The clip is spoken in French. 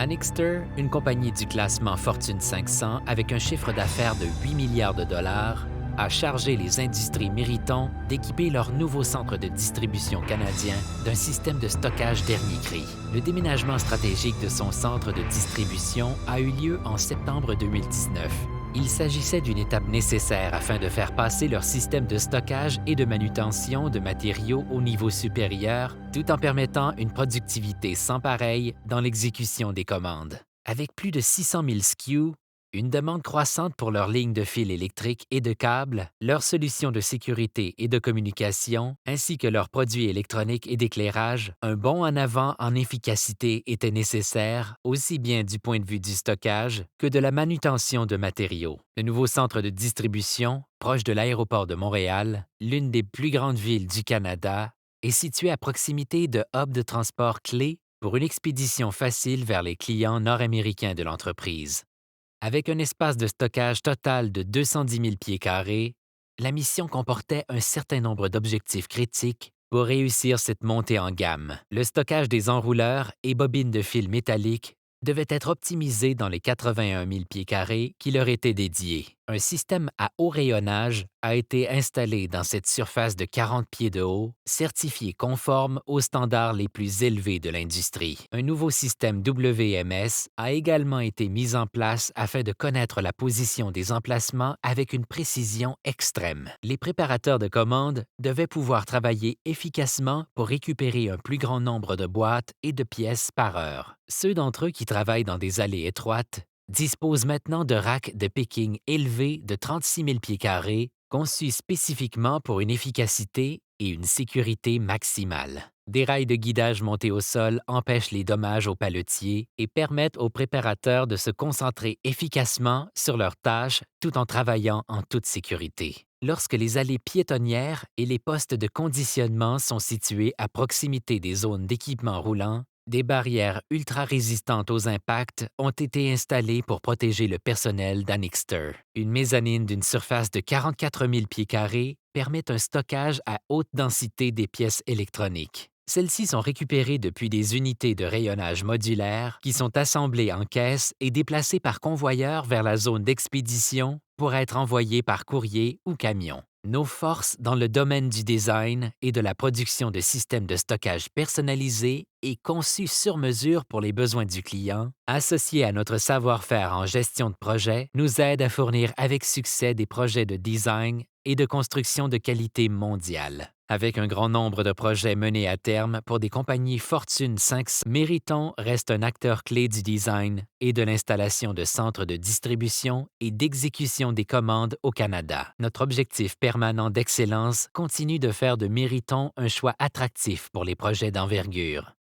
Anixter, une compagnie du classement Fortune 500 avec un chiffre d'affaires de 8 milliards de dollars, a chargé les industries Mériton d'équiper leur nouveau centre de distribution canadien d'un système de stockage dernier cri. Le déménagement stratégique de son centre de distribution a eu lieu en septembre 2019. Il s'agissait d'une étape nécessaire afin de faire passer leur système de stockage et de manutention de matériaux au niveau supérieur, tout en permettant une productivité sans pareille dans l'exécution des commandes. Avec plus de 600 000 SKU, une demande croissante pour leurs lignes de fil électriques et de câbles, leurs solutions de sécurité et de communication, ainsi que leurs produits électroniques et d'éclairage, un bond en avant en efficacité était nécessaire, aussi bien du point de vue du stockage que de la manutention de matériaux. Le nouveau centre de distribution, proche de l'aéroport de Montréal, l'une des plus grandes villes du Canada, est situé à proximité de hubs de transport clés pour une expédition facile vers les clients nord-américains de l'entreprise. Avec un espace de stockage total de 210 000 pieds carrés, la mission comportait un certain nombre d'objectifs critiques pour réussir cette montée en gamme. Le stockage des enrouleurs et bobines de fil métalliques devait être optimisé dans les 81 000 pieds carrés qui leur étaient dédiés. Un système à haut rayonnage a été installé dans cette surface de 40 pieds de haut, certifié conforme aux standards les plus élevés de l'industrie. Un nouveau système WMS a également été mis en place afin de connaître la position des emplacements avec une précision extrême. Les préparateurs de commandes devaient pouvoir travailler efficacement pour récupérer un plus grand nombre de boîtes et de pièces par heure. Ceux d'entre eux qui travaillent dans des allées étroites disposent maintenant de racks de picking élevés de 36 000 pieds carrés, conçus spécifiquement pour une efficacité et une sécurité maximale. Des rails de guidage montés au sol empêchent les dommages aux paletiers et permettent aux préparateurs de se concentrer efficacement sur leurs tâches tout en travaillant en toute sécurité. Lorsque les allées piétonnières et les postes de conditionnement sont situés à proximité des zones d'équipement roulant, des barrières ultra-résistantes aux impacts ont été installées pour protéger le personnel d'Anixter. Une mezzanine d'une surface de 44 000 pieds carrés permet un stockage à haute densité des pièces électroniques. Celles-ci sont récupérées depuis des unités de rayonnage modulaires qui sont assemblées en caisse et déplacées par convoyeur vers la zone d'expédition pour être envoyées par courrier ou camion. Nos forces dans le domaine du design et de la production de systèmes de stockage personnalisés et conçus sur mesure pour les besoins du client, associés à notre savoir-faire en gestion de projet, nous aident à fournir avec succès des projets de design et de construction de qualité mondiale. Avec un grand nombre de projets menés à terme pour des compagnies Fortune 500, Mériton reste un acteur clé du design et de l'installation de centres de distribution et d'exécution des commandes au Canada. Notre objectif permanent d'excellence continue de faire de Mériton un choix attractif pour les projets d'envergure.